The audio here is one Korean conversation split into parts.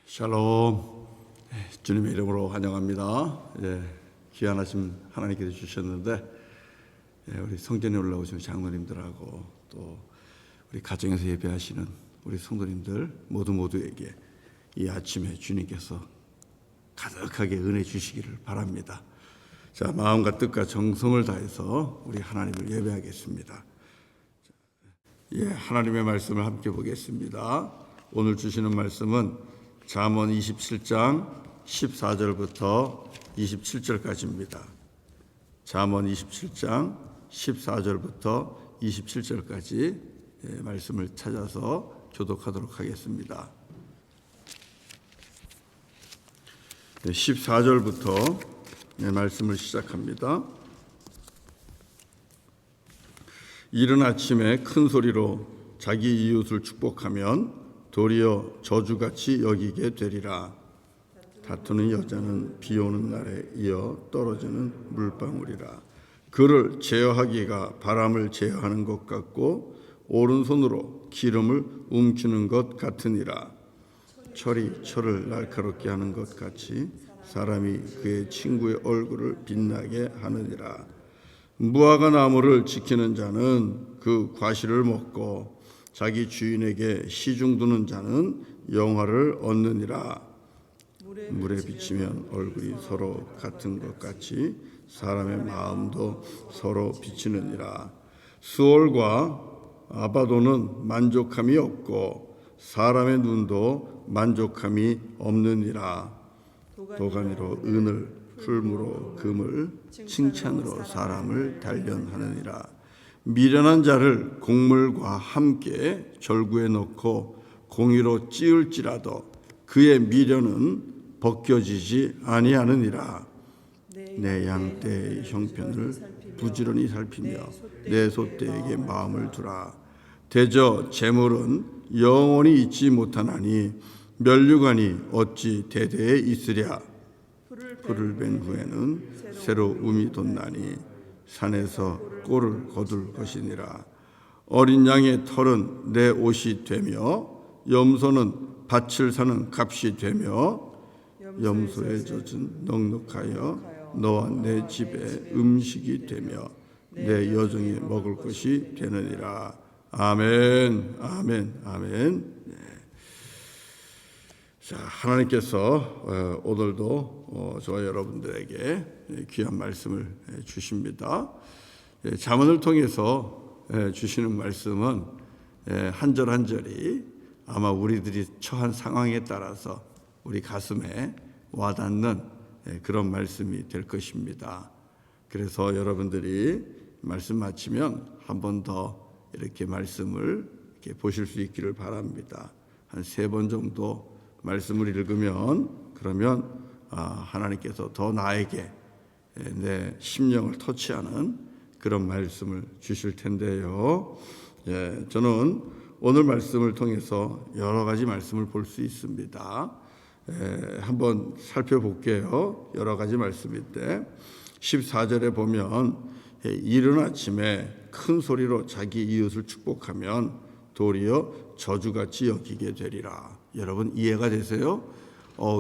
샬롬. 주님의 이름으로 환영합니다. 귀한 아침 하나님께서 주셨는데 우리 성전에 올라오신 장로님들하고 또 우리 가정에서 예배하시는 우리 성도님들 모두에게 이 아침에 주님께서 가득하게 은혜 주시기를 바랍니다. 자, 마음과 뜻과 정성을 다해서 우리 하나님을 예배하겠습니다. 하나님의 말씀을 함께 보겠습니다. 오늘 주시는 말씀은 잠언 27장 14절부터 27절까지입니다. 잠언 27장 14절부터 27절까지 말씀을 찾아서 교독하도록 하겠습니다. 14절부터 말씀을 시작합니다. 이른 아침에 큰 소리로 자기 이웃을 축복하면 도리어 저주같이 여기게 되리라. 다투는 여자는 비 오는 날에 이어 떨어지는 물방울이라. 그를 제어하기가 바람을 제어하는 것 같고 오른손으로 기름을 움키는 것 같으니라. 철이 철을 날카롭게 하는 것 같이 사람이 그의 친구의 얼굴을 빛나게 하느니라. 무화과 나무를 지키는 자는 그 과실을 먹고 자기 주인에게 시중 두는 자는 영화를 얻느니라. 물에 비치면 얼굴이 서로 같은 것 같이 사람의 마음도 서로 비치느니라. 수월과 아바도는 만족함이 없고 사람의 눈도 만족함이 없느니라. 도가니로 은을, 풀무로 금을, 칭찬으로 사람을 단련하느니라. 미련한 자를 곡물과 함께 절구에 넣고 공의로 찌을지라도 그의 미련은 벗겨지지 아니하느니라. 내 양떼의 형편을 부지런히 살피며 내 소떼에게 마음을 두라. 대저 재물은 영원히 있지 못하나니 면류관이 어찌 대대에 있으랴. 풀을 벤 후에는 새로 움이 돋나니 산에서 꼴을 거둘 것이니라. 어린 양의 털은 내 옷이 되며 염소는 밭을 사는 값이 되며 염소의 젖은 넉넉하여 너와 내 집의 음식이 되며 내 여종이 먹을 것이 되느니라. 아멘, 아멘, 아멘. 자, 하나님께서 오늘도 저와 여러분들에게 귀한 말씀을 주십니다. 잠언을 통해서 주시는 말씀은 한 절 한 절이 아마 우리들이 처한 상황에 따라서 우리 가슴에 와닿는 그런 말씀이 될 것입니다. 그래서 여러분들이 말씀 마치면 한 번 더 이렇게 말씀을 이렇게 보실 수 있기를 바랍니다. 한 3번 정도 말씀을 읽으면 그러면 하나님께서 더 나에게 내 심령을 터치하는 그런 말씀을 주실 텐데요. 저는 오늘 말씀을 통해서 여러 가지 말씀을 볼 수 있습니다. 한번 살펴볼게요. 여러 가지 말씀인데 14절에 보면 이른 아침에 큰 소리로 자기 이웃을 축복하면 도리어 저주같이 여기게 되리라. 여러분 이해가 되세요?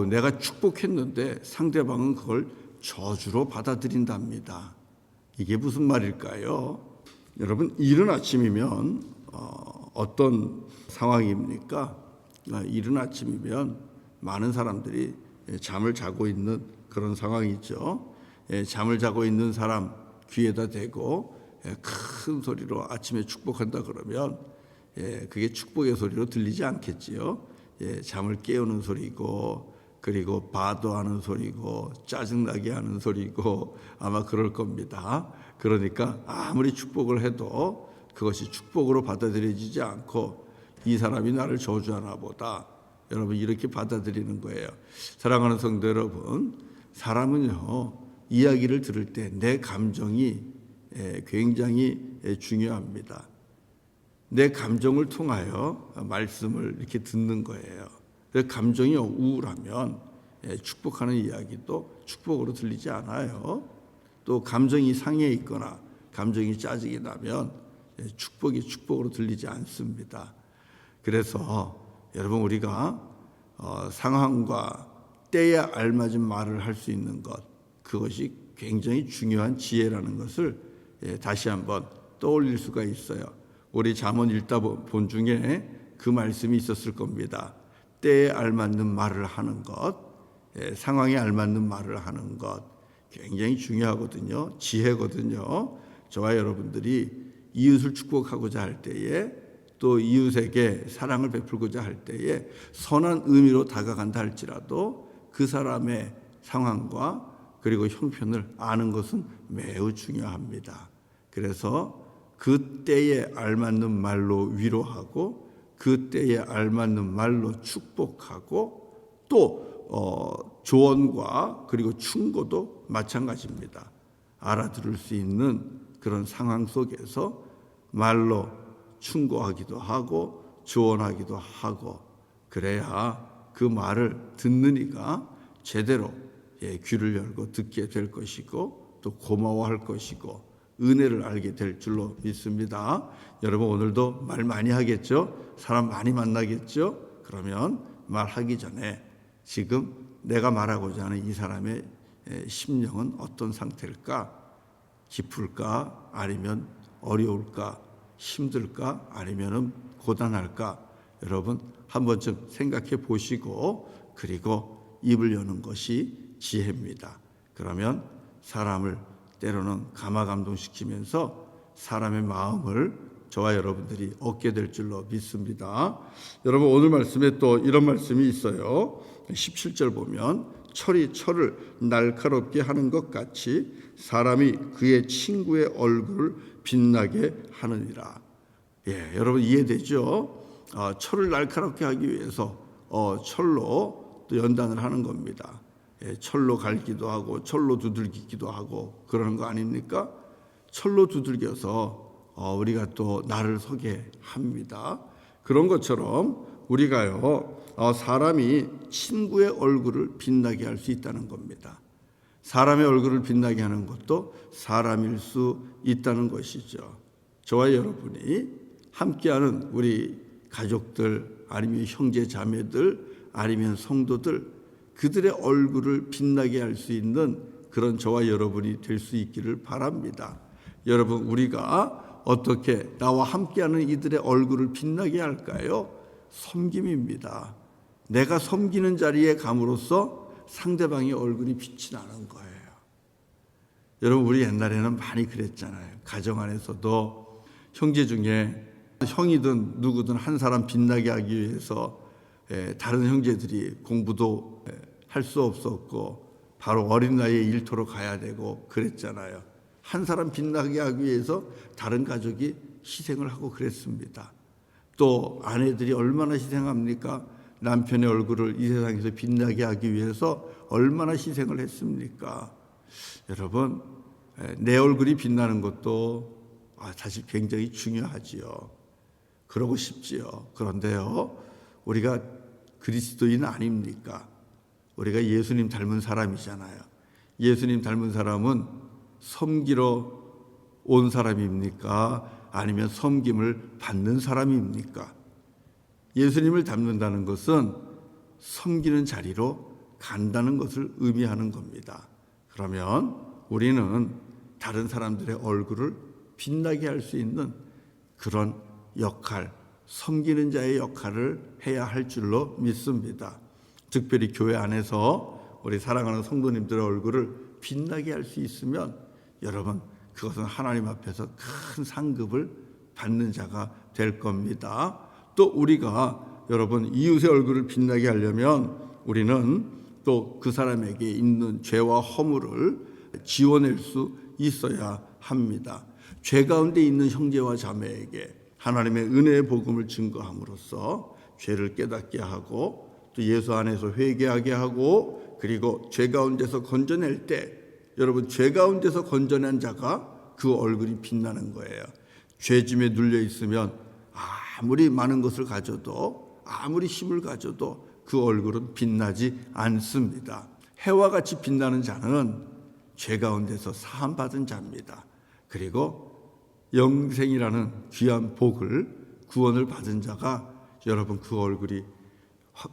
내가 축복했는데 상대방은 그걸 저주로 받아들인답니다. 이게 무슨 말일까요? 여러분 이른 아침이면 어떤 상황입니까? 이른 아침이면 많은 사람들이 잠을 자고 있는 그런 상황이죠. 잠을 자고 있는 사람 귀에다 대고 큰 소리로 아침에 축복한다 그러면 그게 축복의 소리로 들리지 않겠지요. 잠을 깨우는 소리고 그리고 바도하는 소리고 짜증나게 하는 소리고 아마 그럴 겁니다. 그러니까 아무리 축복을 해도 그것이 축복으로 받아들여지지 않고 이 사람이 나를 저주하나 보다. 여러분 이렇게 받아들이는 거예요. 사랑하는 성도 여러분, 사람은요 이야기를 들을 때 내 감정이 굉장히 중요합니다. 내 감정을 통하여 말씀을 이렇게 듣는 거예요. 감정이 우울하면 축복하는 이야기도 축복으로 들리지 않아요. 또 감정이 상해 있거나 감정이 짜증이 나면 축복이 축복으로 들리지 않습니다. 그래서 여러분 우리가 상황과 때에 알맞은 말을 할 수 있는 것, 그것이 굉장히 중요한 지혜라는 것을 다시 한번 떠올릴 수가 있어요. 우리 잠언 읽다 본 중에 그 말씀이 있었을 겁니다. 때에 알맞는 말을 하는 것, 상황에 알맞는 말을 하는 것 굉장히 중요하거든요. 지혜거든요. 저와 여러분들이 이웃을 축복하고자 할 때에, 또 이웃에게 사랑을 베풀고자 할 때에 선한 의미로 다가간다 할지라도 그 사람의 상황과 그리고 형편을 아는 것은 매우 중요합니다. 그래서 그 때에 알맞는 말로 위로하고 그 때에 알맞는 말로 축복하고 또 조언과 그리고 충고도 마찬가지입니다. 알아들을 수 있는 그런 상황 속에서 말로 충고하기도 하고 조언하기도 하고, 그래야 그 말을 듣는 이가 제대로 귀를 열고 듣게 될 것이고 또 고마워할 것이고 은혜를 알게 될 줄로 믿습니다. 여러분 오늘도 말 많이 하겠죠? 사람 많이 만나겠죠? 그러면 말하기 전에 지금 내가 말하고자 하는 이 사람의 심령은 어떤 상태일까? 기쁠까? 아니면 어려울까? 힘들까? 아니면 고단할까? 여러분 한 번쯤 생각해 보시고 그리고 입을 여는 것이 지혜입니다. 그러면 사람을 때로는 감화감동시키면서 사람의 마음을 저와 여러분들이 얻게 될 줄로 믿습니다. 여러분 오늘 말씀에 또 이런 말씀이 있어요. 17절 보면 철이 철을 날카롭게 하는 것 같이 사람이 그의 친구의 얼굴을 빛나게 하느니라. 여러분 이해되죠? 철을 날카롭게 하기 위해서 철로 또 연단을 하는 겁니다. 철로 갈기도 하고 철로 두들기기도 하고 그러는 거 아닙니까? 철로 두들겨서 우리가 또 나를 서게 합니다. 그런 것처럼 우리가요 사람이 친구의 얼굴을 빛나게 할 수 있다는 겁니다. 사람의 얼굴을 빛나게 하는 것도 사람일 수 있다는 것이죠. 저와 여러분이 함께하는 우리 가족들 아니면 형제 자매들 아니면 성도들, 그들의 얼굴을 빛나게 할 수 있는 그런 저와 여러분이 될 수 있기를 바랍니다. 여러분 우리가 어떻게 나와 함께하는 이들의 얼굴을 빛나게 할까요? 섬김입니다. 내가 섬기는 자리에 감으로써 상대방의 얼굴이 빛이 나는 거예요. 여러분 우리 옛날에는 많이 그랬잖아요. 가정 안에서도 형제 중에 형이든 누구든 한 사람 빛나게 하기 위해서 다른 형제들이 공부도 할 수 없었고 바로 어린 나이에 일터로 가야 되고 그랬잖아요. 한 사람 빛나게 하기 위해서 다른 가족이 희생을 하고 그랬습니다. 또 아내들이 얼마나 희생합니까? 남편의 얼굴을 이 세상에서 빛나게 하기 위해서 얼마나 희생을 했습니까? 여러분 내 얼굴이 빛나는 것도 사실 굉장히 중요하지요. 그러고 싶지요. 그런데요 우리가 그리스도인 아닙니까? 우리가 예수님 닮은 사람이잖아요. 예수님 닮은 사람은 섬기러 온 사람입니까? 아니면 섬김을 받는 사람입니까? 예수님을 닮는다는 것은 섬기는 자리로 간다는 것을 의미하는 겁니다. 그러면 우리는 다른 사람들의 얼굴을 빛나게 할 수 있는 그런 역할, 섬기는 자의 역할을 해야 할 줄로 믿습니다. 특별히 교회 안에서 우리 사랑하는 성도님들의 얼굴을 빛나게 할 수 있으면 여러분 그것은 하나님 앞에서 큰 상급을 받는 자가 될 겁니다. 또 우리가 여러분 이웃의 얼굴을 빛나게 하려면 우리는 또 그 사람에게 있는 죄와 허물을 지워낼 수 있어야 합니다. 죄 가운데 있는 형제와 자매에게 하나님의 은혜의 복음을 증거함으로써 죄를 깨닫게 하고 또 예수 안에서 회개하게 하고 그리고 죄 가운데서 건져낼 때 여러분 죄 가운데서 건져낸 자가 그 얼굴이 빛나는 거예요. 죄짐에 눌려 있으면 아무리 많은 것을 가져도 아무리 힘을 가져도 그 얼굴은 빛나지 않습니다. 해와 같이 빛나는 자는 죄 가운데서 사함받은 자입니다. 그리고 영생이라는 귀한 복을 구원을 받은 자가 여러분 그 얼굴이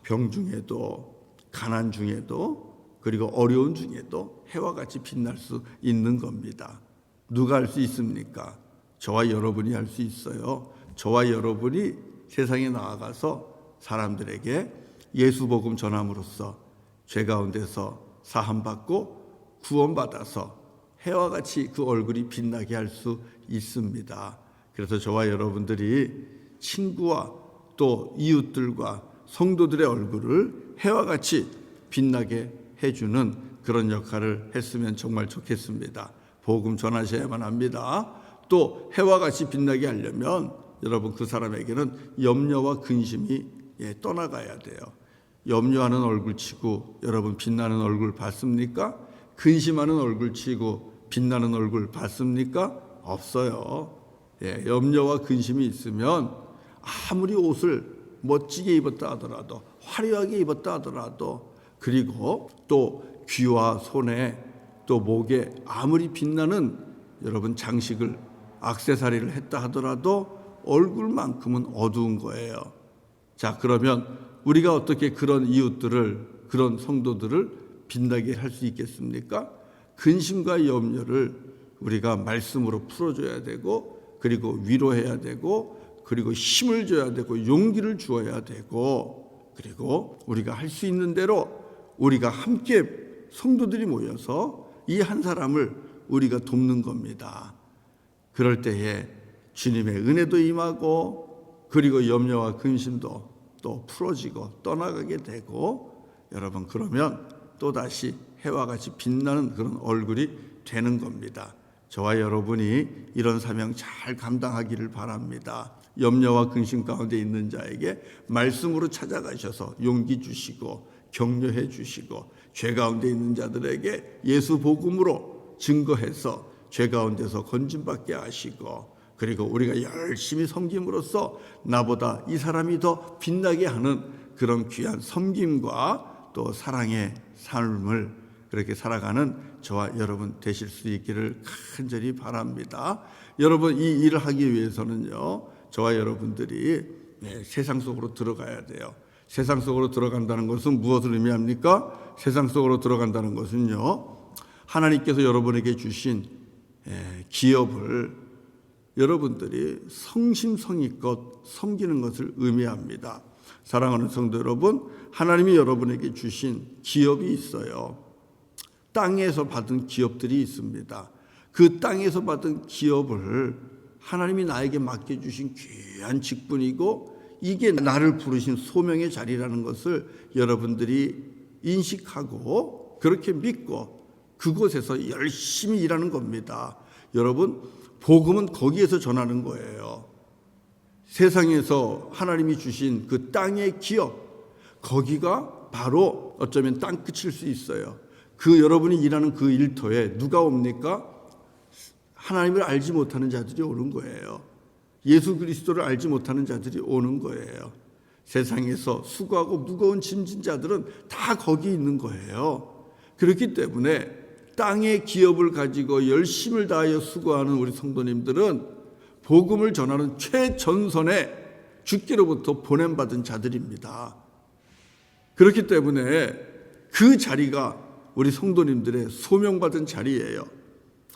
병 중에도 가난 중에도 그리고 어려운 중에도 해와 같이 빛날 수 있는 겁니다. 누가 할 수 있습니까? 저와 여러분이 할 수 있어요. 저와 여러분이 세상에 나아가서 사람들에게 예수 복음 전함으로써 죄 가운데서 사함받고 구원받아서 해와 같이 그 얼굴이 빛나게 할 수 있습니다. 그래서 저와 여러분들이 친구와 또 이웃들과 성도들의 얼굴을 해와 같이 빛나게 해주는 그런 역할을 했으면 정말 좋겠습니다. 복음 전하셔야만 합니다. 또 해와 같이 빛나게 하려면 여러분 그 사람에게는 염려와 근심이 떠나가야 돼요. 염려하는 얼굴치고 여러분 빛나는 얼굴 봤습니까? 근심하는 얼굴치고 빛나는 얼굴 봤습니까? 없어요. 염려와 근심이 있으면 아무리 옷을 멋지게 입었다 하더라도 화려하게 입었다 하더라도 그리고 또 귀와 손에 또 목에 아무리 빛나는 여러분 장식을 액세서리를 했다 하더라도 얼굴만큼은 어두운 거예요. 자, 그러면 우리가 어떻게 그런 이웃들을 그런 성도들을 빛나게 할 수 있겠습니까? 근심과 염려를 우리가 말씀으로 풀어줘야 되고 그리고 위로해야 되고 그리고 힘을 줘야 되고 용기를 주어야 되고 그리고 우리가 할 수 있는 대로 우리가 함께 성도들이 모여서 이 한 사람을 우리가 돕는 겁니다. 그럴 때에 주님의 은혜도 임하고 그리고 염려와 근심도 또 풀어지고 떠나가게 되고 여러분 그러면 또다시 해와 같이 빛나는 그런 얼굴이 되는 겁니다. 저와 여러분이 이런 사명 잘 감당하기를 바랍니다. 염려와 근심 가운데 있는 자에게 말씀으로 찾아가셔서 용기 주시고 격려해 주시고 죄 가운데 있는 자들에게 예수 복음으로 증거해서 죄 가운데서 건짐받게 하시고 그리고 우리가 열심히 섬김으로써 나보다 이 사람이 더 빛나게 하는 그런 귀한 섬김과 또 사랑의 삶을 그렇게 살아가는 저와 여러분 되실 수 있기를 간절히 바랍니다. 여러분 이 일을 하기 위해서는요 저와 여러분들이 세상 속으로 들어가야 돼요. 세상 속으로 들어간다는 것은 무엇을 의미합니까? 세상 속으로 들어간다는 것은요 하나님께서 여러분에게 주신 기업을 여러분들이 성심성의껏 섬기는 것을 의미합니다. 사랑하는 성도 여러분, 하나님이 여러분에게 주신 기업이 있어요. 땅에서 받은 기업들이 있습니다. 그 땅에서 받은 기업을 하나님이 나에게 맡겨주신 귀한 직분이고 이게 나를 부르신 소명의 자리라는 것을 여러분들이 인식하고 그렇게 믿고 그곳에서 열심히 일하는 겁니다. 여러분 복음은 거기에서 전하는 거예요. 세상에서 하나님이 주신 그 땅의 기업 거기가 바로 어쩌면 땅끝일 수 있어요. 그 여러분이 일하는 그 일터에 누가 옵니까? 하나님을 알지 못하는 자들이 오는 거예요. 예수 그리스도를 알지 못하는 자들이 오는 거예요. 세상에서 수고하고 무거운 짐진 자들은 다 거기 있는 거예요. 그렇기 때문에 땅의 기업을 가지고 열심을 다하여 수고하는 우리 성도님들은 복음을 전하는 최전선에 주께로부터 보냄받은 자들입니다. 그렇기 때문에 그 자리가 우리 성도님들의 소명받은 자리예요.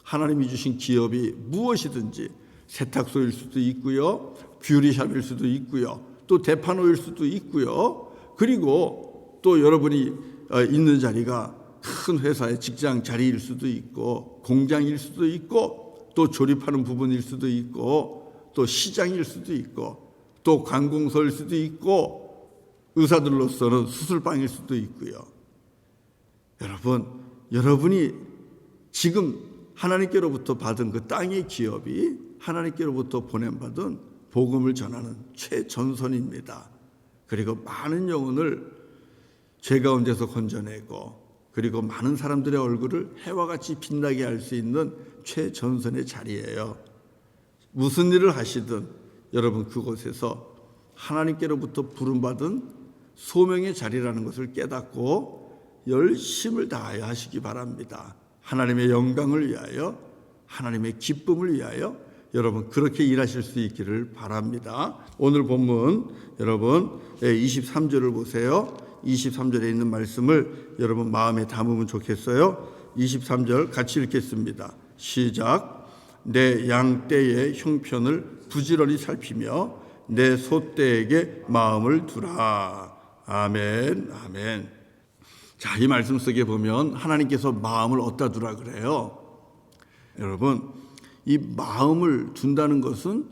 하나님이 주신 기업이 무엇이든지 세탁소일 수도 있고요, 뷰리샵일 수도 있고요, 또 대판호일 수도 있고요, 그리고 또 여러분이 있는 자리가 큰 회사의 직장 자리일 수도 있고 공장일 수도 있고 또 조립하는 부분일 수도 있고 또 시장일 수도 있고 또 관공서일 수도 있고 의사들로서는 수술방일 수도 있고요. 여러분이 지금 하나님께로부터 받은 그 땅의 기업이 하나님께로부터 보냄받은 복음을 전하는 최전선입니다. 그리고 많은 영혼을 죄 가운데서 건져내고 그리고 많은 사람들의 얼굴을 해와 같이 빛나게 할 수 있는 최전선의 자리예요. 무슨 일을 하시든 여러분 그곳에서 하나님께로부터 부름받은 소명의 자리라는 것을 깨닫고 열심을 다하여 하시기 바랍니다. 하나님의 영광을 위하여 하나님의 기쁨을 위하여 여러분 그렇게 일하실 수 있기를 바랍니다. 오늘 본문 여러분 23절을 보세요. 23절에 있는 말씀을 여러분 마음에 담으면 좋겠어요. 23절 같이 읽겠습니다. 시작. 내 양떼의 형편을 부지런히 살피며 내 소떼에게 마음을 두라. 아멘, 아멘. 자, 이 말씀 속에 보면 하나님께서 마음을 어디다 두라 그래요. 여러분, 이 마음을 둔다는 것은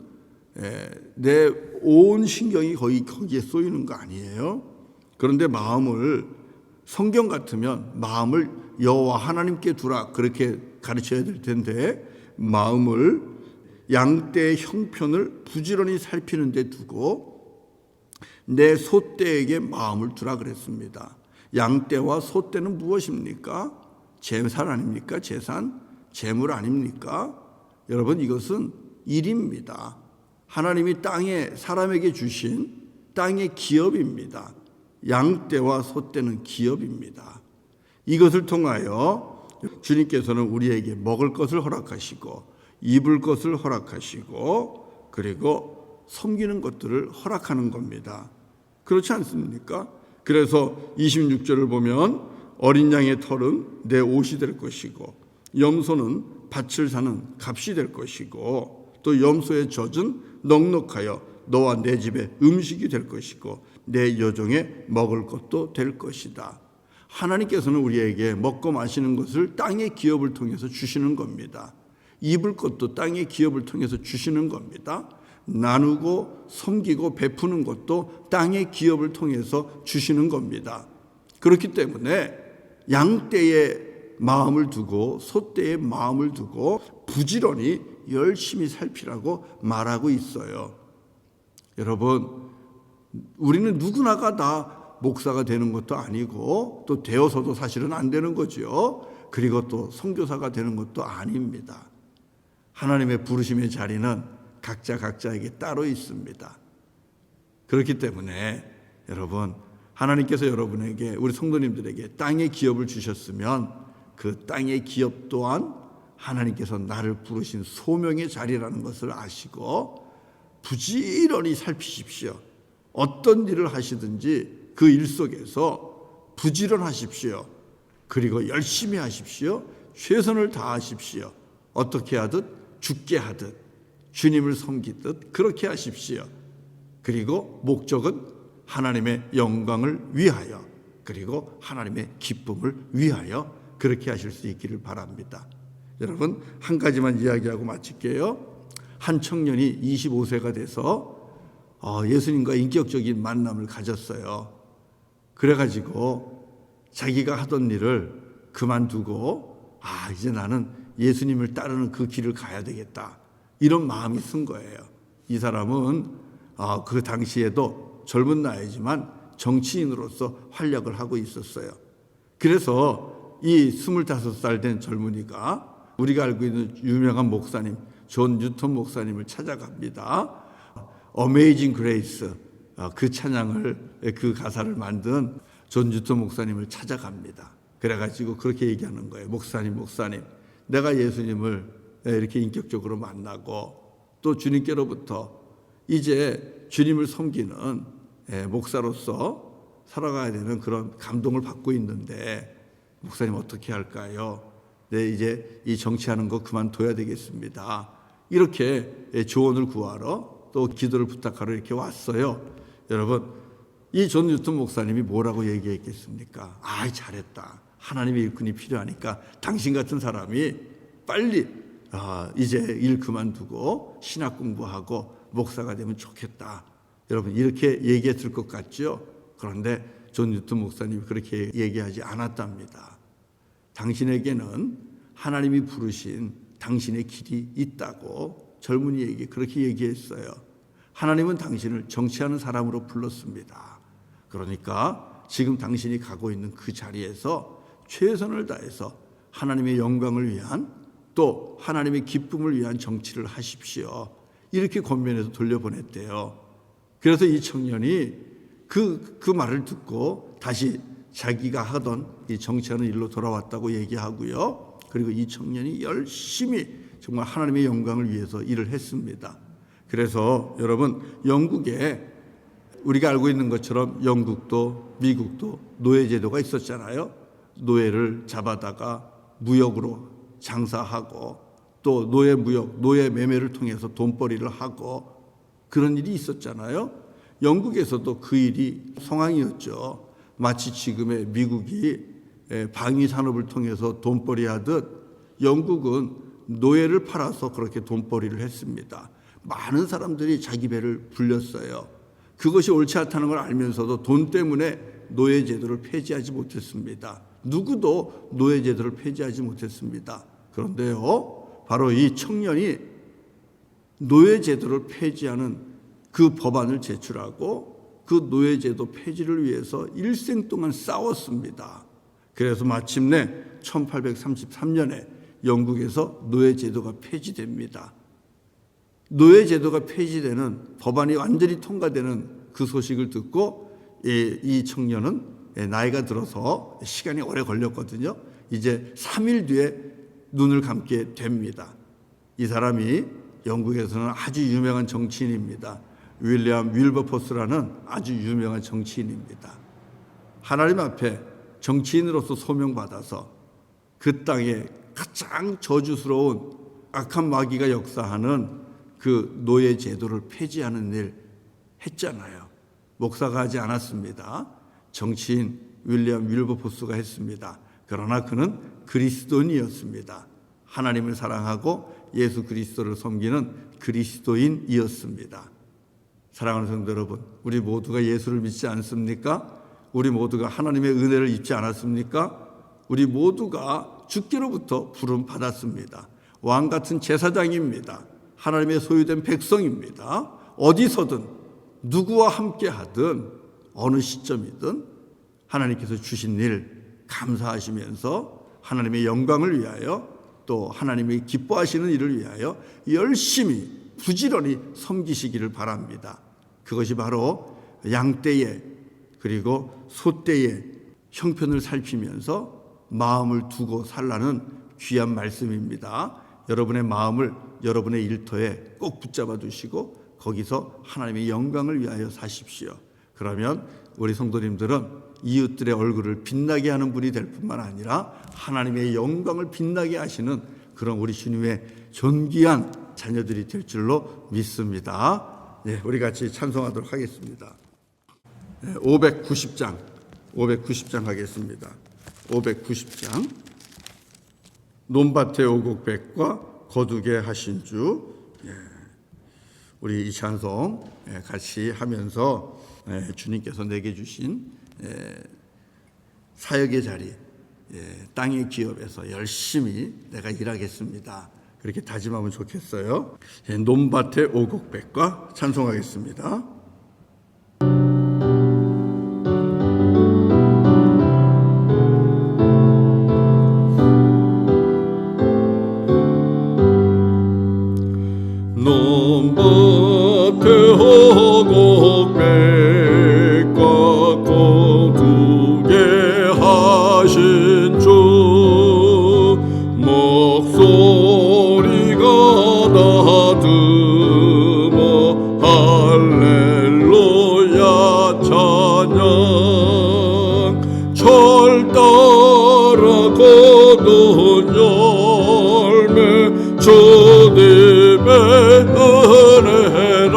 내 온 신경이 거기에 쏘이는 거 아니에요. 그런데 마음을 성경 같으면 마음을 여호와 하나님께 두라 그렇게 가르쳐야 될 텐데 마음을 양떼의 형편을 부지런히 살피는 데 두고 내 소떼에게 마음을 두라 그랬습니다. 양떼와 소떼는 무엇입니까? 재산 아닙니까? 재산, 재물 아닙니까? 여러분 이것은 일입니다. 하나님이 땅에 사람에게 주신 땅의 기업입니다. 양떼와 소떼는 기업입니다. 이것을 통하여 주님께서는 우리에게 먹을 것을 허락하시고 입을 것을 허락하시고 그리고 섬기는 것들을 허락하는 겁니다. 그렇지 않습니까? 그래서 26절을 보면 어린 양의 털은 내 옷이 될 것이고 염소는 밭을 사는 값이 될 것이고 또 염소의 젖은 넉넉하여 너와 내 집의 음식이 될 것이고 내 여종의 먹을 것도 될 것이다. 하나님께서는 우리에게 먹고 마시는 것을 땅의 기업을 통해서 주시는 겁니다. 입을 것도 땅의 기업을 통해서 주시는 겁니다. 나누고 섬기고 베푸는 것도 땅의 기업을 통해서 주시는 겁니다. 그렇기 때문에 양떼의 마음을 두고 소떼의 마음을 두고 부지런히 열심히 살피라고 말하고 있어요. 여러분, 우리는 누구나가 다 목사가 되는 것도 아니고 또 되어서도 사실은 안 되는 거죠. 그리고 또 선교사가 되는 것도 아닙니다. 하나님의 부르심의 자리는 각자에게 따로 있습니다. 그렇기 때문에 여러분, 하나님께서 여러분에게 우리 성도님들에게 땅의 기업을 주셨으면 그 땅의 기업 또한 하나님께서 나를 부르신 소명의 자리라는 것을 아시고 부지런히 살피십시오. 어떤 일을 하시든지 그 일 속에서 부지런하십시오. 그리고 열심히 하십시오. 최선을 다하십시오. 어떻게 하듯 죽게 하듯 주님을 섬기듯 그렇게 하십시오. 그리고 목적은 하나님의 영광을 위하여 그리고 하나님의 기쁨을 위하여 그렇게 하실 수 있기를 바랍니다. 여러분 한 가지만 이야기하고 마칠게요. 한 청년이 25세가 돼서 예수님과 인격적인 만남을 가졌어요. 그래가지고 자기가 하던 일을 그만두고 이제 나는 예수님을 따르는 그 길을 가야 되겠다 이런 마음이 쓴 거예요. 이 사람은 그 당시에도 젊은 나이지만 정치인으로서 활약을 하고 있었어요. 그래서 이 25살 된 젊은이가 우리가 알고 있는 유명한 목사님 존 뉴턴 목사님을 찾아갑니다. Amazing Grace 그 찬양을 그 가사를 만든 존 뉴턴 목사님을 찾아갑니다. 그래가지고 그렇게 얘기하는 거예요. 목사님 내가 예수님을 이렇게 인격적으로 만나고 또 주님께로부터 이제 주님을 섬기는 목사로서 살아가야 되는 그런 감동을 받고 있는데 목사님 어떻게 할까요? 네, 이제 이 정치하는 거 그만둬야 되겠습니다. 이렇게 조언을 구하러 또 기도를 부탁하러 이렇게 왔어요. 여러분, 이 존 뉴턴 목사님이 뭐라고 얘기했겠습니까? 잘했다. 하나님의 일꾼이 필요하니까 당신 같은 사람이 빨리 이제 일 그만두고 신학 공부하고 목사가 되면 좋겠다. 여러분 이렇게 얘기했을 것 같죠? 그런데 존 뉴턴 목사님이 그렇게 얘기하지 않았답니다. 당신에게는 하나님이 부르신 당신의 길이 있다고 젊은이에게 그렇게 얘기했어요. 하나님은 당신을 정치하는 사람으로 불렀습니다. 그러니까 지금 당신이 가고 있는 그 자리에서 최선을 다해서 하나님의 영광을 위한 또 하나님의 기쁨을 위한 정치를 하십시오. 이렇게 권면해서 돌려보냈대요. 그래서 이 청년이 그 말을 듣고 다시 자기가 하던 이 정치하는 일로 돌아왔다고 얘기하고요. 그리고 이 청년이 열심히 정말 하나님의 영광을 위해서 일을 했습니다. 그래서 여러분, 영국에 우리가 알고 있는 것처럼 영국도 미국도 노예제도가 있었잖아요. 노예를 잡아다가 무역으로 장사하고 또 노예 무역, 노예 매매를 통해서 돈벌이를 하고 그런 일이 있었잖아요. 영국에서도 그 일이 성황이었죠. 마치 지금의 미국이 방위 산업을 통해서 돈벌이 하듯 영국은 노예를 팔아서 그렇게 돈벌이를 했습니다. 많은 사람들이 자기 배를 불렸어요. 그것이 옳지 않다는 걸 알면서도 돈 때문에 노예제도를 폐지하지 못했습니다. 누구도 노예제도를 폐지하지 못했습니다. 그런데요, 바로 이 청년이 노예제도를 폐지하는 그 법안을 제출하고 그 노예제도 폐지를 위해서 일생 동안 싸웠습니다. 그래서 마침내 1833년에 영국에서 노예제도가 폐지됩니다. 노예제도가 폐지되는 법안이 완전히 통과되는 그 소식을 듣고 이 청년은 나이가 들어서 시간이 오래 걸렸거든요. 이제 3일 뒤에 눈을 감게 됩니다. 이 사람이 영국에서는 아주 유명한 정치인입니다. 윌리엄 윌버포스라는 아주 유명한 정치인입니다. 하나님 앞에 정치인으로서 소명받아서 그 땅에 가장 저주스러운 악한 마귀가 역사하는 그 노예 제도를 폐지하는 일 했잖아요. 목사가 하지 않았습니다. 정치인 윌리엄 윌버포스가 했습니다. 그러나 그는 그리스도인이었습니다. 하나님을 사랑하고 예수 그리스도를 섬기는 그리스도인이었습니다. 사랑하는 성도 여러분, 우리 모두가 예수를 믿지 않습니까? 우리 모두가 하나님의 은혜를 입지 않았습니까? 우리 모두가 주께로부터 부름 받았습니다. 왕 같은 제사장입니다. 하나님의 소유된 백성입니다. 어디서든 누구와 함께 하든 어느 시점이든 하나님께서 주신 일 감사하시면서 하나님의 영광을 위하여 또 하나님이 기뻐하시는 일을 위하여 열심히 부지런히 섬기시기를 바랍니다. 그것이 바로 양떼에 그리고 소떼의 형편을 살피면서 마음을 두고 살라는 귀한 말씀입니다. 여러분의 마음을 여러분의 일터에 꼭 붙잡아 두시고 거기서 하나님의 영광을 위하여 사십시오. 그러면 우리 성도님들은 이웃들의 얼굴을 빛나게 하는 분이 될 뿐만 아니라 하나님의 영광을 빛나게 하시는 그런 우리 주님의 존귀한 자녀들이 될 줄로 믿습니다. 네, 우리 같이 찬송하도록 하겠습니다. 590장 하겠습니다. 590장 논밭의 오곡백과 거두게 하신 주. 우리 이 찬송 같이 하면서 주님께서 내게 주신 사역의 자리, 땅의 기업에서 열심히 내가 일하겠습니다. 그렇게 다짐하면 좋겠어요. 논밭의 오곡백과 찬송하겠습니다. 논밭의 오곡백과 거두게 하신 주 목소리가 다듬어 할렐루야 찬양 철 따라 거둔 열매 주님의 은혜라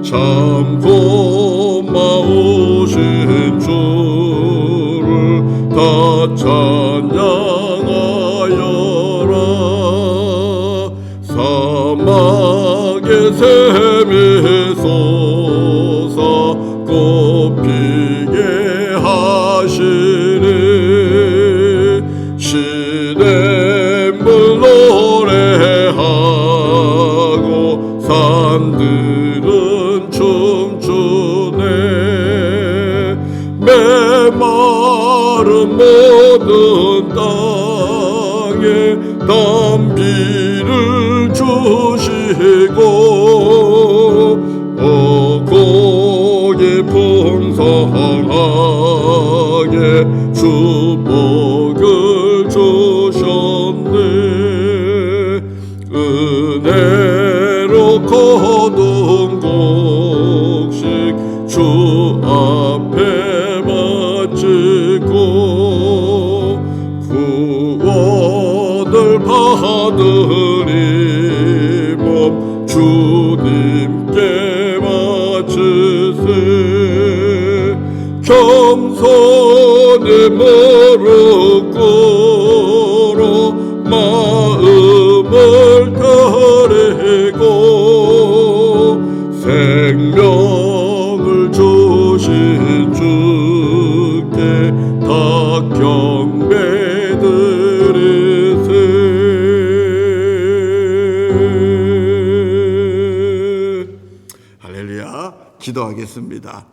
참 고마우신 주를 다 찬양하여라 사막의 샘이 솟아 꽃피게 하시니 시냇물 노래하고 산들은 춤추네 메마른 모든 땅에 담비를 주시고 고기 풍성하게 축복을 주셨네 주세. 겸손의 무릎 꿇어 마음을 드리고 생명을 주신 주께 다 경배 드리세. 할렐루야. 기도하겠습니다.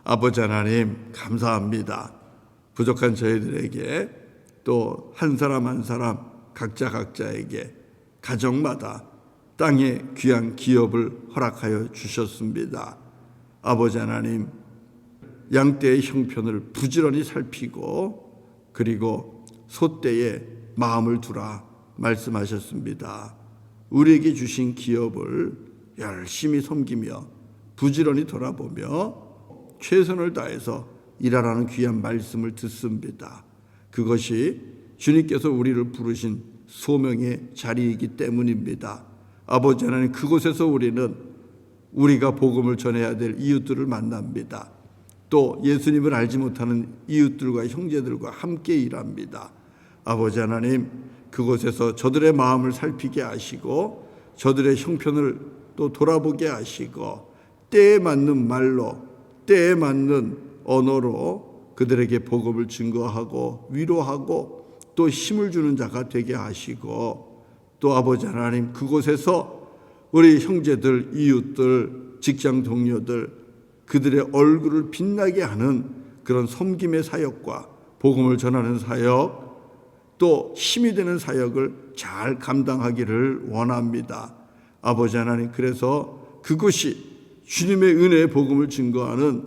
아버지 하나님, 감사합니다. 부족한 저희들에게 또 한 사람 한 사람 각자에게 가정마다 땅에 귀한 기업을 허락하여 주셨습니다. 아버지 하나님, 양떼의 형편을 부지런히 살피고 그리고 소떼에 마음을 두라 말씀하셨습니다. 우리에게 주신 기업을 열심히 섬기며 부지런히 돌아보며 최선을 다해서 일하라는 귀한 말씀을 듣습니다. 그것이 주님께서 우리를 부르신 소명의 자리이기 때문입니다. 아버지 하나님, 그곳에서 우리는 우리가 복음을 전해야 될 이웃들을 만납니다. 또 예수님을 알지 못하는 이웃들과 형제들과 함께 일합니다. 아버지 하나님, 그곳에서 저들의 마음을 살피게 하시고 저들의 형편을 또 돌아보게 하시고 때에 맞는 말로 때에 맞는 언어로 그들에게 복음을 증거하고 위로하고 또 힘을 주는 자가 되게 하시고 또 아버지 하나님, 그곳에서 우리 형제들, 이웃들, 직장 동료들 그들의 얼굴을 빛나게 하는 그런 섬김의 사역과 복음을 전하는 사역, 또 힘이 되는 사역을 잘 감당하기를 원합니다. 아버지 하나님, 그래서 그것이 주님의 은혜의 복음을 증거하는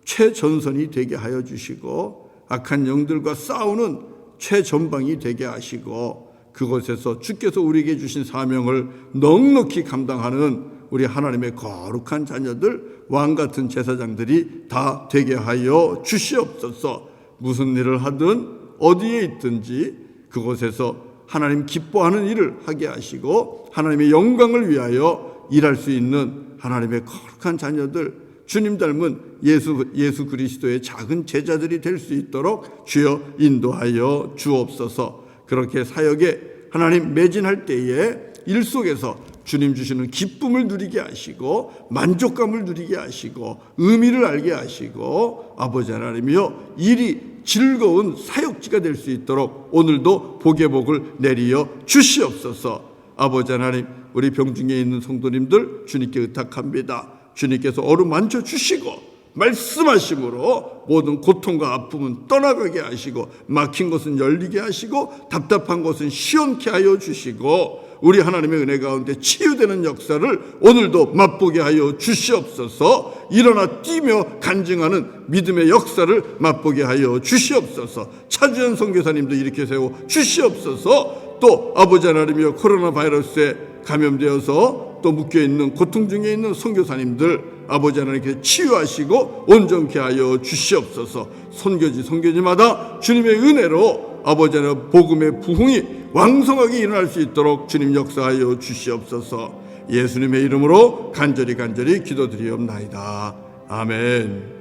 최전선이 되게 하여 주시고 악한 영들과 싸우는 최전방이 되게 하시고 그곳에서 주께서 우리에게 주신 사명을 넉넉히 감당하는 우리 하나님의 거룩한 자녀들, 왕같은 제사장들이 다 되게 하여 주시옵소서. 무슨 일을 하든 어디에 있든지 그곳에서 하나님 기뻐하는 일을 하게 하시고 하나님의 영광을 위하여 일할 수 있는 하나님의 거룩한 자녀들, 주님 닮은 예수 그리스도의 작은 제자들이 될 수 있도록 주여 인도하여 주옵소서. 그렇게 사역에 하나님 매진할 때에 일 속에서 주님 주시는 기쁨을 누리게 하시고 만족감을 누리게 하시고 의미를 알게 하시고 아버지 하나님이여 일이 즐거운 사역지가 될 수 있도록 오늘도 복의 복을 내리어 주시옵소서. 아버지 하나님, 우리 병중에 있는 성도님들 주님께 의탁합니다. 주님께서 어루만져 주시고 말씀하심으로 모든 고통과 아픔은 떠나가게 하시고 막힌 것은 열리게 하시고 답답한 것은 시원케 하여 주시고 우리 하나님의 은혜 가운데 치유되는 역사를 오늘도 맛보게 하여 주시옵소서. 일어나 뛰며 간증하는 믿음의 역사를 맛보게 하여 주시옵소서. 차주연 선교사님도 일으켜 세워 주시옵소서. 또 아버지 하나님이여, 코로나 바이러스에 감염되어서 또 묶여있는 고통 중에 있는 선교사님들 아버지 하나님께서 치유하시고 온전케 하여 주시옵소서. 선교지마다 주님의 은혜로 아버지 하나님 복음의 부흥이 왕성하게 일어날 수 있도록 주님 역사하여 주시옵소서. 예수님의 이름으로 간절히 기도드리옵나이다. 아멘.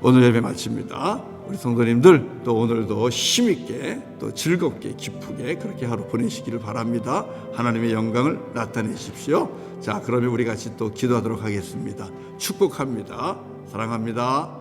오늘 예배 마칩니다. 우리 성도님들 또 오늘도 힘있게 또 즐겁게 기쁘게 그렇게 하루 보내시기를 바랍니다. 하나님의 영광을 나타내십시오. 자, 그러면 우리 같이 또 기도하도록 하겠습니다. 축복합니다. 사랑합니다.